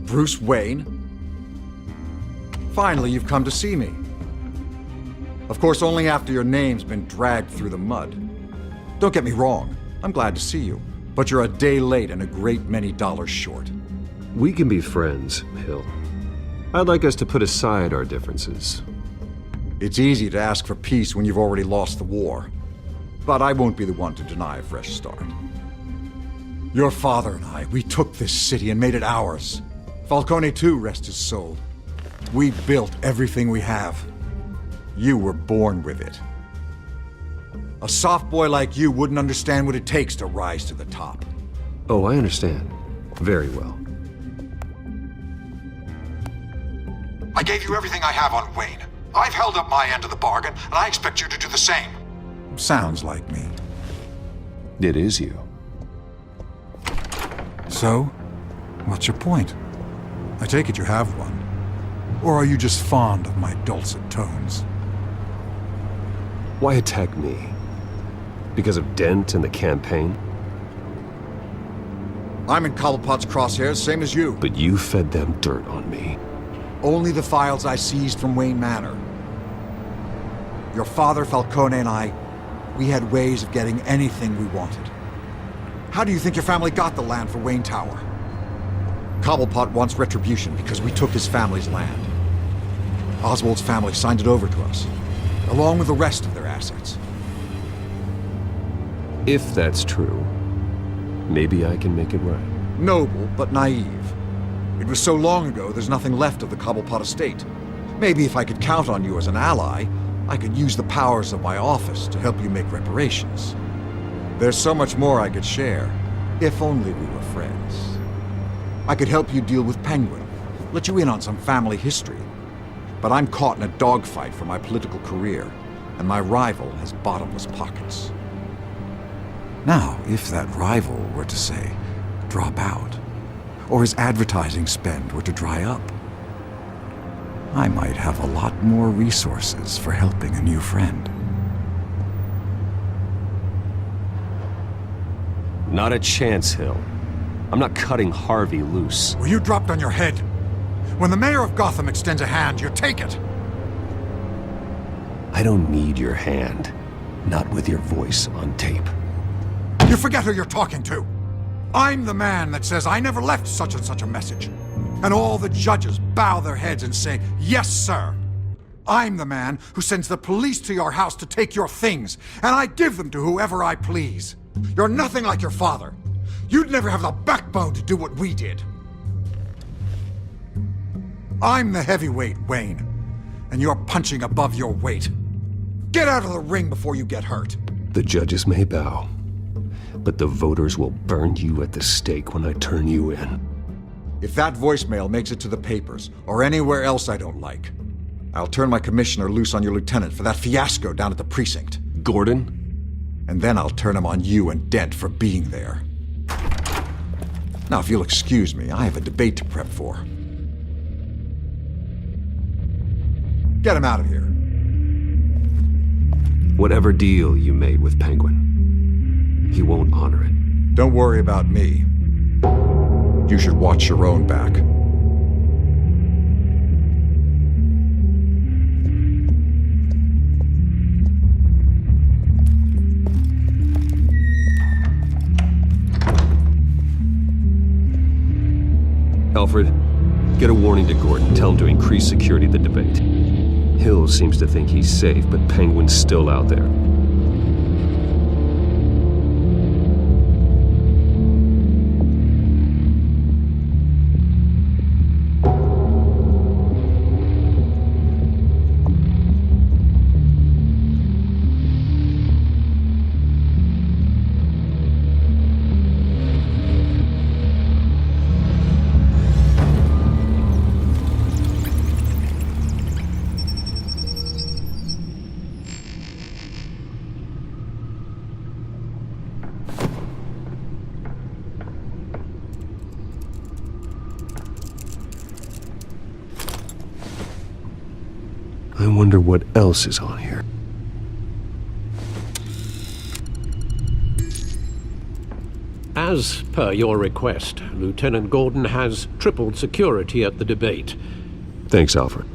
S21: Bruce Wayne? Finally, you've come to see me. Of course, only after your name's been dragged through the mud. Don't get me wrong, I'm glad to see you, but you're a day late and a great many dollars short.
S9: We can be friends, Hill. I'd like us to put aside our differences.
S21: It's easy to ask for peace when you've already lost the war, but I won't be the one to deny a fresh start. Your father and I, we took this city and made it ours. Falcone too, rest his soul. We built everything we have. You were born with it. A soft boy like you wouldn't understand what it takes to rise to the top.
S9: Oh, I understand. Very well.
S21: I gave you everything I have on Wayne. I've held up my end of the bargain, and I expect you to do the same. Sounds like me.
S9: It is you.
S21: So, what's your point? I take it you have one. Or are you just fond of my dulcet tones?
S9: Why attack me? Because of Dent and the campaign?
S21: I'm in Cobblepot's crosshairs, same as you.
S9: But you fed them dirt on me.
S21: Only the files I seized from Wayne Manor. Your father, Falcone, and I, we had ways of getting anything we wanted. How do you think your family got the land for Wayne Tower? Cobblepot wants retribution because we took his family's land. Oswald's family signed it over to us, along with the rest of their assets.
S9: If that's true, maybe I can make it right.
S21: Noble, but naive. It was so long ago, there's nothing left of the Cobblepot estate. Maybe if I could count on you as an ally, I could use the powers of my office to help you make reparations. There's so much more I could share, if only we were friends. I could help you deal with Penguin, let you in on some family history. But I'm caught in a dogfight for my political career, and my rival has bottomless pockets. Now, if that rival were to say, drop out, or his advertising spend were to dry up, I might have a lot more resources for helping a new friend.
S9: Not a chance, Hill. I'm not cutting Harvey loose.
S21: Well, you dropped on your head. When the mayor of Gotham extends a hand, you take it.
S9: I don't need your hand. Not with your voice on tape.
S21: You forget who you're talking to. I'm the man that says I never left such and such a message. And all the judges bow their heads and say, yes, sir. I'm the man who sends the police to your house to take your things, and I give them to whoever I please. You're nothing like your father. You'd never have the backbone to do what we did. I'm the heavyweight, Wayne, and you're punching above your weight. Get out of the ring before you get hurt.
S9: The judges may bow, but the voters will burn you at the stake when I turn you in.
S21: If that voicemail makes it to the papers, or anywhere else I don't like, I'll turn my commissioner loose on your lieutenant for that fiasco down at the precinct.
S9: Gordon?
S21: And then I'll turn him on you and Dent for being there. Now, if you'll excuse me, I have a debate to prep for. Get him out of here.
S9: Whatever deal you made with Penguin, he won't honor it.
S21: Don't worry about me. You should watch your own back.
S9: Alfred, get a warning to Gordon. Tell him to increase security at the debate. Hill seems to think he's safe, but Penguin's still out there. I wonder what else is on here.
S8: As per your request, Lieutenant Gordon has tripled security at the debate.
S9: Thanks, Alfred.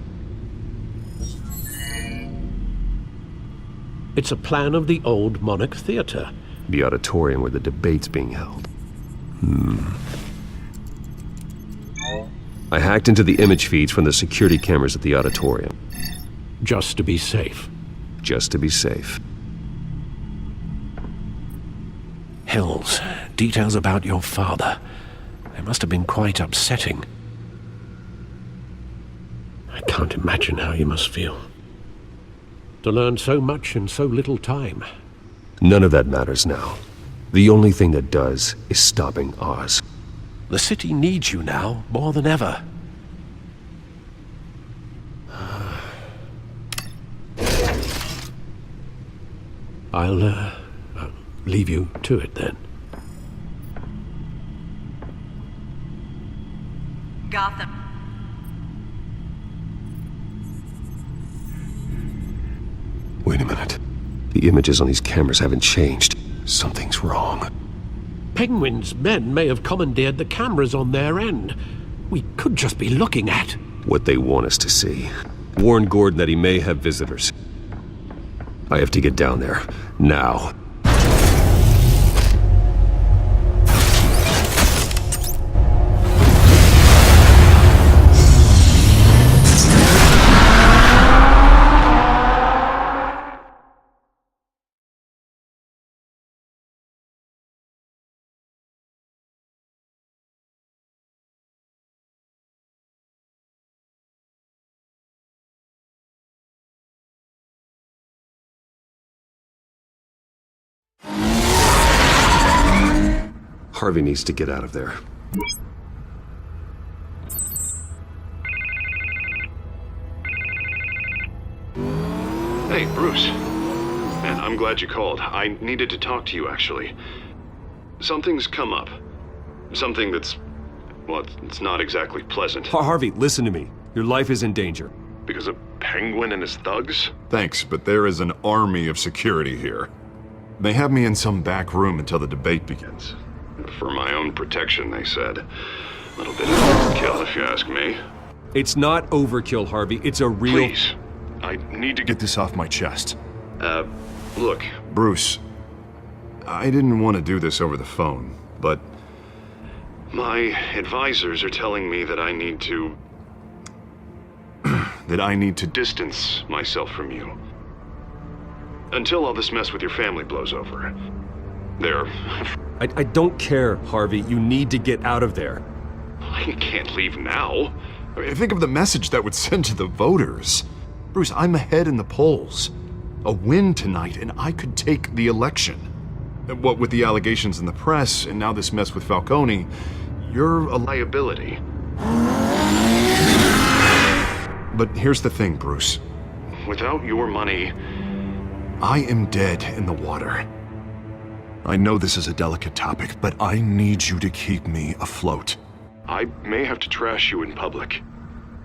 S8: It's a plan of the old Monarch Theater.
S9: The auditorium where the debate's being held. I hacked into the image feeds from the security cameras at the auditorium.
S8: Just to be safe.
S9: Just to be safe.
S8: Hills, details about your father. They must have been quite upsetting. I can't imagine how you must feel. To learn so much in so little time.
S9: None of that matters now. The only thing that does is stopping Oz.
S8: The city needs you now, more than ever. I'll leave you to it then.
S5: Gotham.
S9: Wait a minute. The images on these cameras haven't changed. Something's wrong.
S8: Penguin's men may have commandeered the cameras on their end. We could just be looking at
S9: what they want us to see. Warn Gordon that he may have visitors. I have to get down there. Now. Harvey needs to get out of there.
S2: Hey, Bruce. Man, I'm glad you called. I needed to talk to you, actually. Something's come up. Something that's... well, it's not exactly pleasant.
S9: Harvey, listen to me. Your life is in danger.
S2: Because of Penguin and his thugs? Thanks, but there is an army of security here. They have me in some back room until the debate begins. For my own protection, they said. A little bit of overkill, if you ask me.
S9: It's not overkill, Harvey. It's a real...
S2: Please. I need to get this off my chest. Look, Bruce, I didn't want to do this over the phone, but my advisors are telling me that I need to... that I need to distance myself from you. Until all this mess with your family blows over. There.
S9: I don't care, Harvey. You need to get out of there.
S2: I can't leave now. I mean, think of the message that would send to the voters. Bruce, I'm ahead in the polls. A win tonight, and I could take the election. What with the allegations in the press, and now this mess with Falcone, you're a liability. But here's the thing, Bruce. Without your money, I am dead in the water. I know this is a delicate topic, but I need you to keep me afloat. I may have to trash you in public,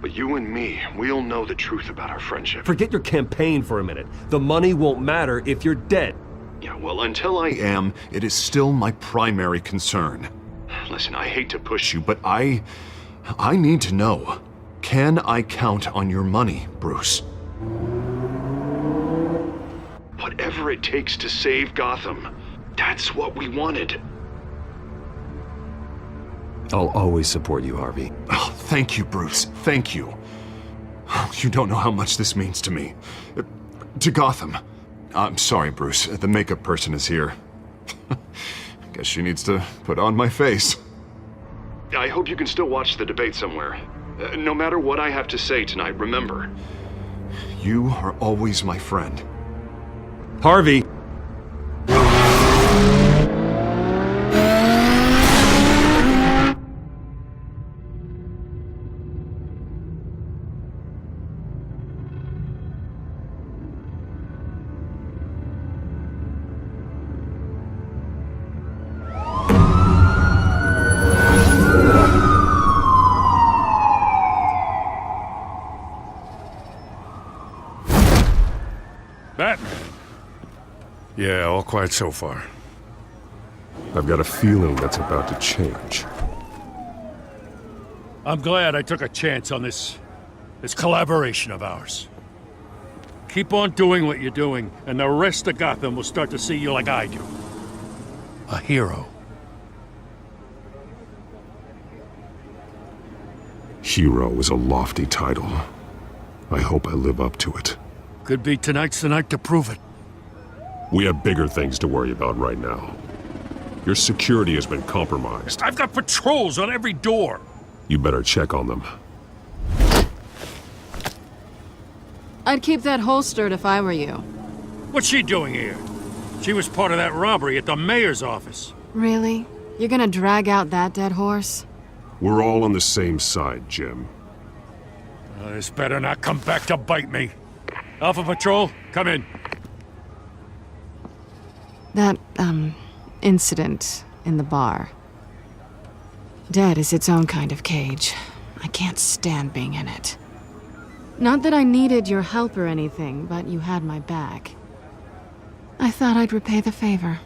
S2: but you and me, we'll know the truth about our friendship.
S9: Forget your campaign for a minute. The money won't matter if you're dead.
S2: Yeah, well, until I am, it is still my primary concern. Listen, I hate to push you, but I need to know. Can I count on your money, Bruce? Whatever it takes to save Gotham, that's what we wanted.
S9: I'll always support you, Harvey.
S2: Oh, thank you, Bruce. Thank you. You don't know how much this means to me. To Gotham. I'm sorry, Bruce. The makeup person is here. Guess she needs to put on my face. I hope you can still watch the debate somewhere. No matter what I have to say tonight, remember, you are always my friend.
S9: Harvey!
S4: Batman. Yeah, all quiet so far.
S7: I've got a feeling that's about to change.
S4: I'm glad I took a chance on this collaboration of ours. Keep on doing what you're doing, and the rest of Gotham will start to see you like I do. A hero.
S7: Hero is a lofty title. I hope I live up to it.
S4: Could be tonight's the night to prove it.
S7: We have bigger things to worry about right now. Your security has been compromised.
S4: I've got patrols on every door.
S7: You better check on them.
S19: I'd keep that holstered if I were you.
S4: What's she doing here? She was part of that robbery at the mayor's office.
S19: Really? You're gonna drag out that dead horse?
S7: We're all on the same side, Jim.
S4: This better not come back to bite me. Alpha Patrol, come in.
S19: That, incident in the bar. Dead is its own kind of cage. I can't stand being in it. Not that I needed your help or anything, but you had my back. I thought I'd repay the favor.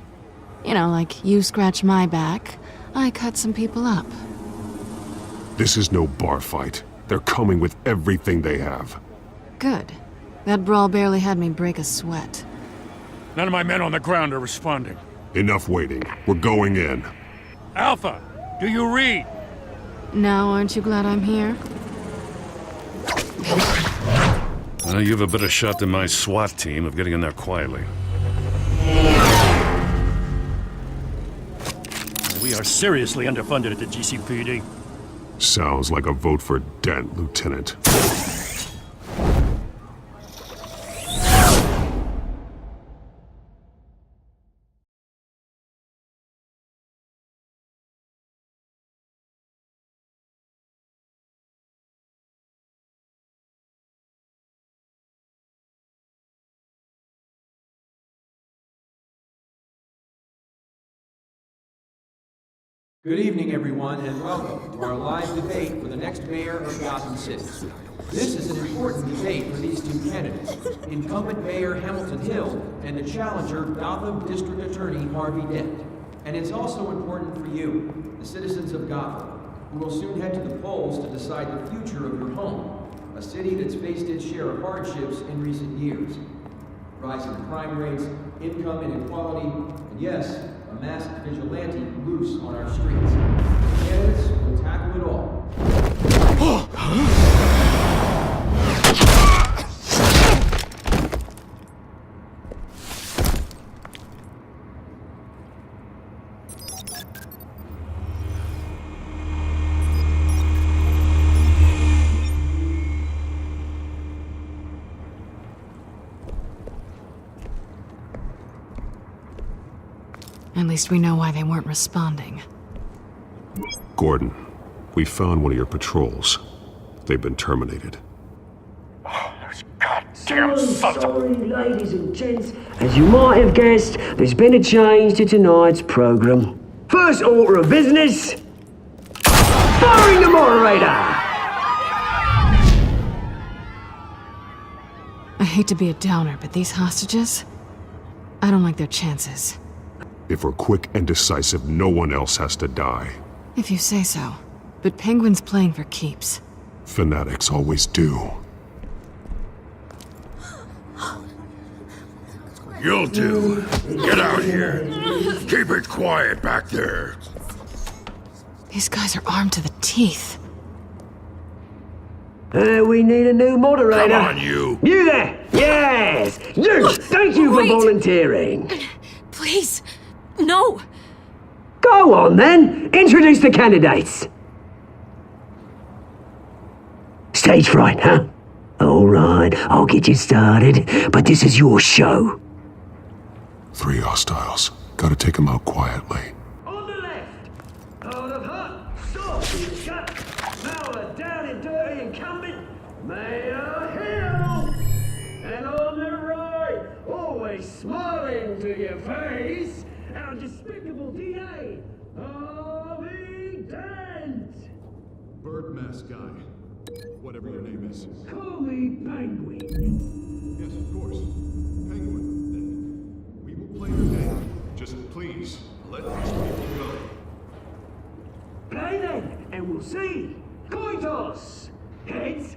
S19: You know, like you scratch my back, I cut some people up.
S7: This is no bar fight. They're coming with everything they have.
S19: Good. That brawl barely had me break a sweat.
S4: None of my men on the ground are responding.
S7: Enough waiting. We're going in.
S4: Alpha, do you read?
S19: Now, aren't you glad I'm here?
S4: You have a better shot than my SWAT team of getting in there quietly. We are seriously underfunded at the GCPD.
S7: Sounds like a vote for Dent, Lieutenant.
S5: Good evening, everyone, and welcome to our live debate for the next mayor of Gotham City. This is an important debate for these two candidates, incumbent Mayor Hamilton Hill and the challenger Gotham District Attorney Harvey Dent. And it's also important for you, the citizens of Gotham, who will soon head to the polls to decide the future of your home, a city that's faced its share of hardships in recent years. Rising crime rates, income inequality, and yes, a masked vigilante loose on our streets. Candidates will tackle it all.
S19: At least we know why they weren't responding.
S9: Gordon, we found one of your patrols. They've been terminated.
S1: Sorry, ladies and gents. As you might have guessed, there's been a change to tonight's program. First order of business, firing the moderator!
S19: I hate to be a downer, but these hostages? I don't like their chances.
S9: If we're quick and decisive, no one else has to die.
S19: If you say so. But Penguin's playing for keeps.
S9: Fanatics always do.
S12: You'll do. Get out here. Keep it quiet back there.
S19: These guys are armed to the teeth.
S1: We need a new moderator.
S12: Come on, you.
S1: You there! Yes! You! Thank you for volunteering.
S3: Please, no!
S1: Go on then! Introduce the candidates! Stage fright, huh? Alright, I'll get you started, but this is your show.
S9: 3 hostiles. Gotta take them out quietly.
S1: On the left, out of hut, stop in the gut, Mauer down and dirty incumbent, Mayor Hill! And on the right, always smiling to your face, our despicable DA, Harvey Dent!
S2: Bird mask guy. Whatever your name is.
S1: Call me Penguin.
S2: Yes, of course. Penguin. Then we will play your game. Just please, let these people go.
S1: Play then, and we'll see. Coin toss. Heads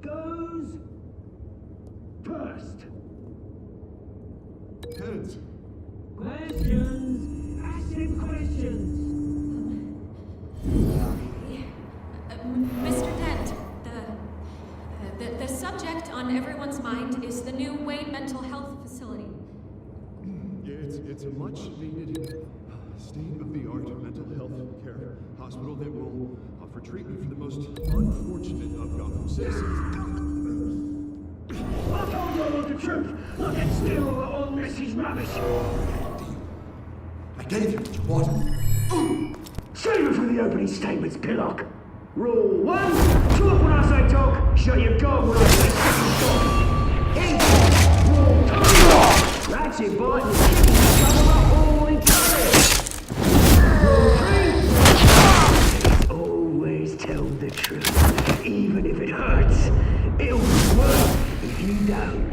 S1: goes first.
S2: Heads.
S1: Questions. Ask him questions.
S3: Mr. Dent, the subject on everyone's mind is the new Wayne Mental Health Facility.
S2: It's a much-needed, state-of-the-art mental health care hospital that will offer treatment for the most unfortunate of Gotham citizens.
S1: I told you all the truth. Look at still all Mrs. Rubbish.
S21: I gave you what you wanted.
S1: Save it for the opening statements, Pillock. Rule 1, talk when I say talk, shut your gob when I say stop. Rule 2, that's it, boy, and keep the trouble up all entire. Rule 3, always tell the truth, even if it hurts. It'll be worse if you don't.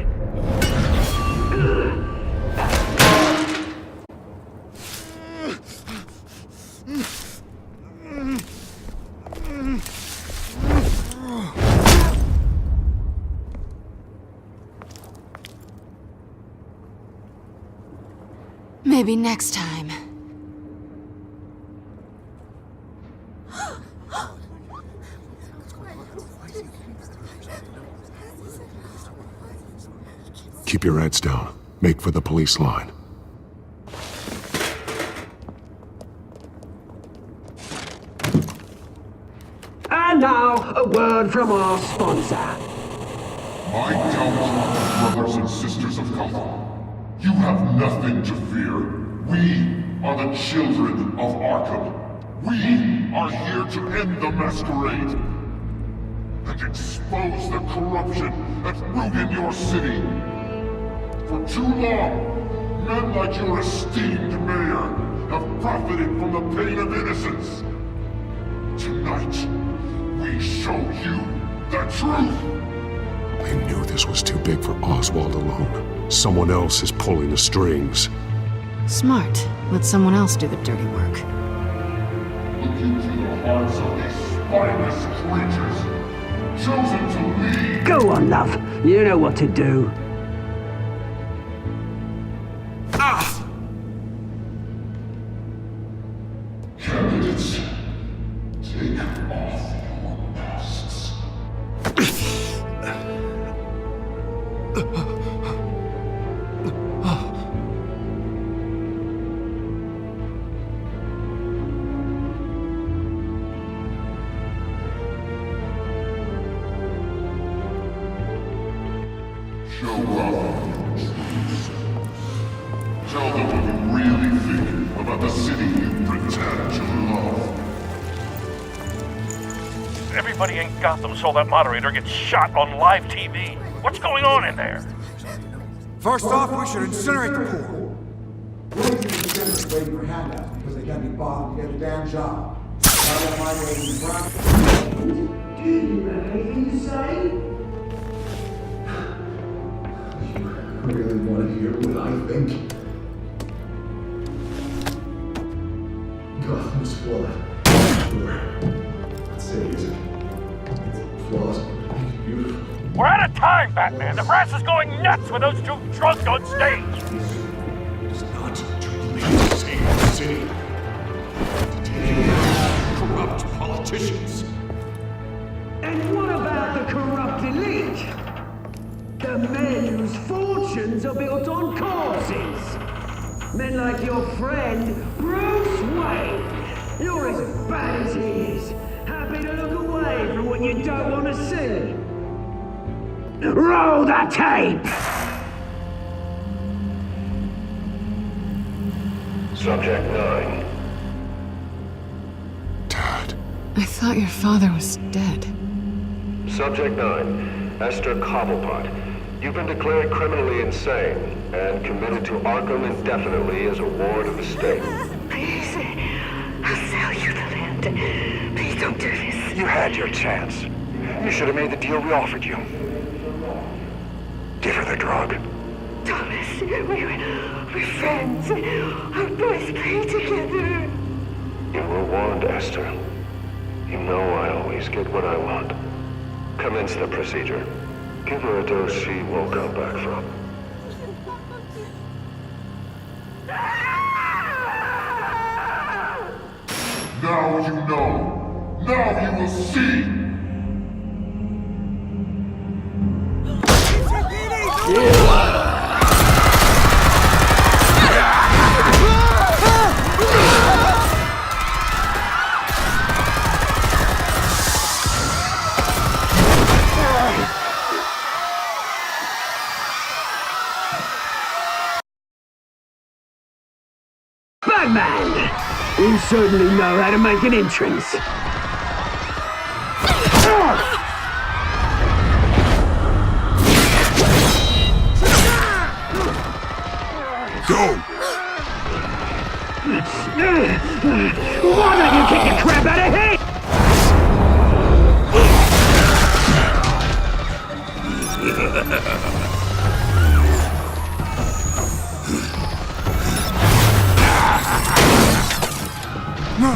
S19: Maybe next time.
S9: Keep your heads down. Make for the police line.
S1: And now, a word from our sponsor.
S6: My gallant brothers and sisters of Gotham, you have nothing to fear. We are the children of Arkham. We are here to end the masquerade and expose the corruption that rooted your city. For too long, men like your esteemed mayor have profited from the pain of innocence. Tonight, we show you the truth.
S2: I knew this was too big for Oswald alone. Someone else is pulling the strings.
S19: Smart. Let someone else do the dirty work.
S6: Look into the hearts of these spineless creatures, chosen to lead.
S1: Go on, love. You know what to do.
S6: Candidates, take off your masks. Show Gotham your truth. Tell them what you really think about the city you pretend to love.
S10: Everybody in Gotham saw that moderator get shot on live TV. What's going on in there?
S20: First off, we should incinerate the poor. Waiting for handouts because they can't be bothered to get a damn job.
S1: Do you have anything to say?
S2: I really want to hear what I think. Gotham's flawed. Sure. Let's say it's flaws, but it's beautiful.
S10: We're out of time, Batman. The brass is going nuts with those two drunks on stage.
S2: It's not to lead to save the city. To take corrupt politicians.
S1: And what about the corrupt elite? The men whose fortunes are built on corpses. Men like your friend, Bruce Wayne. You're as bad as he is. Happy to look away from what you don't want to see. Roll the tape!
S11: Subject 9.
S19: I thought your father was dead.
S11: Subject 9. Esther Cobblepot. You've been declared criminally insane and committed to Arkham indefinitely as a ward of the state.
S13: Please, I'll sell you the land. Please don't do this.
S11: You had your chance. You should have made the deal we offered you. Give her the drug.
S13: Thomas, we're friends. Our boys play together.
S11: You were warned, Esther. You know I always get what I want. Commence the procedure. Give her a dose she won't come back from.
S6: Now you know. Now you will see.
S1: Batman! You certainly know how to make an entrance.
S2: Go!
S1: Why don't you kick the crap out of him?
S20: No!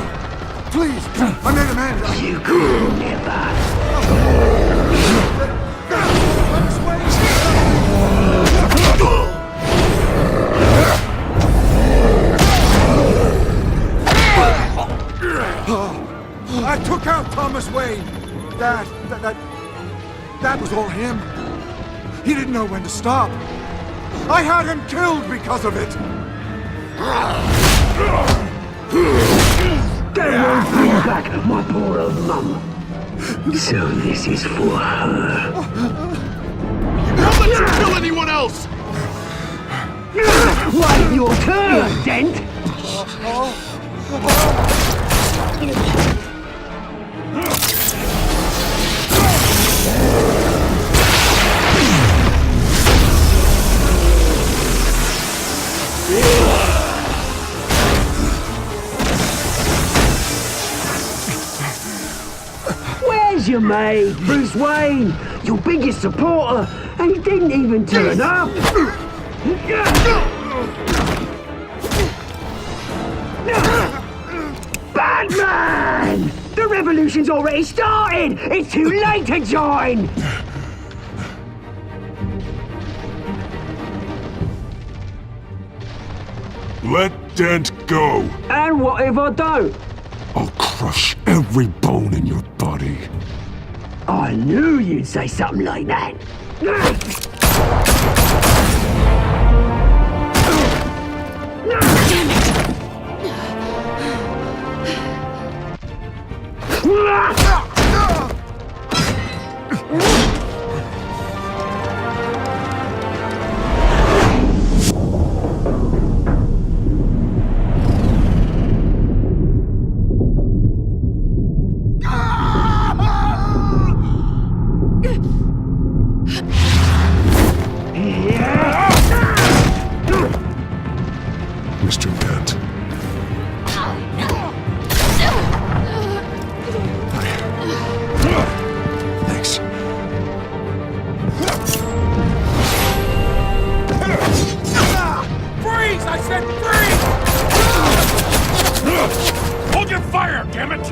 S20: Please! I made a man!
S1: You could never.
S20: I took out Thomas Wayne! That was all him. He didn't know when to stop. I had him killed because of it!
S1: They won't bring back my poor old mum. So this is for her.
S2: Don't let you kill anyone else!
S1: Wait your turn, Dent! promise you made, Bruce Wayne, your biggest supporter, and he didn't even turn up. Batman! The revolution's already started! It's too late to join!
S17: Let Dent go.
S1: And what if I don't?
S17: I'll crush every bone in your body.
S1: I knew you'd say something like that. Damn it!
S17: Mr. Dent. Thanks.
S10: Freeze! I said freeze! Hold your fire, damn it!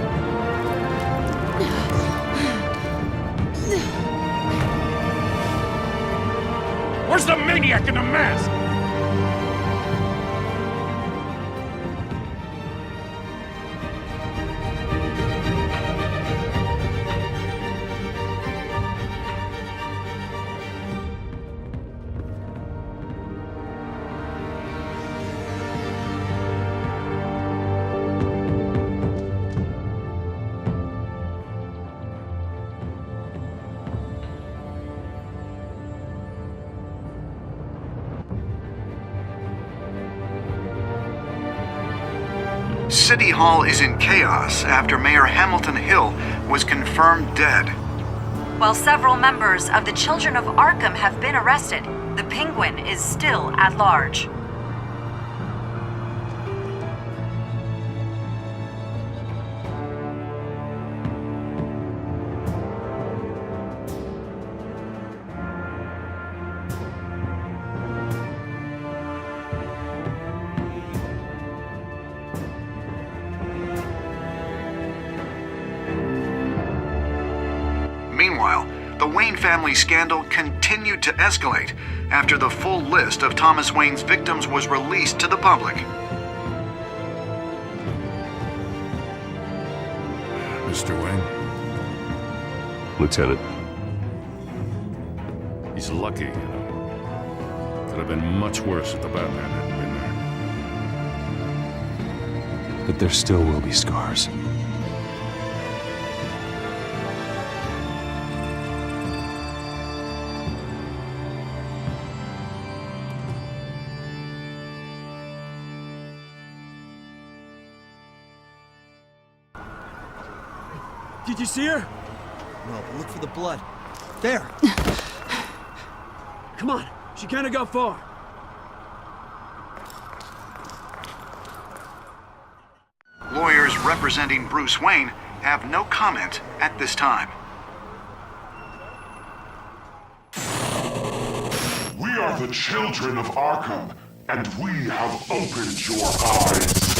S10: Where's the maniac in the mask?
S14: City Hall is in chaos after Mayor Hamilton Hill was confirmed dead.
S15: While several members of the Children of Arkham have been arrested, the Penguin is still at large.
S14: Meanwhile, the Wayne family scandal continued to escalate after the full list of Thomas Wayne's victims was released to the public.
S17: Mr. Wayne?
S9: Lieutenant.
S4: He's lucky, you know. Could have been much worse if the Batman hadn't been there.
S7: But there still will be scars.
S18: Did you see her? No, but look for the blood. There. Come on, she can't have got far.
S14: Lawyers representing Bruce Wayne have no comment at this time.
S6: We are the children of Arkham, and we have opened your eyes.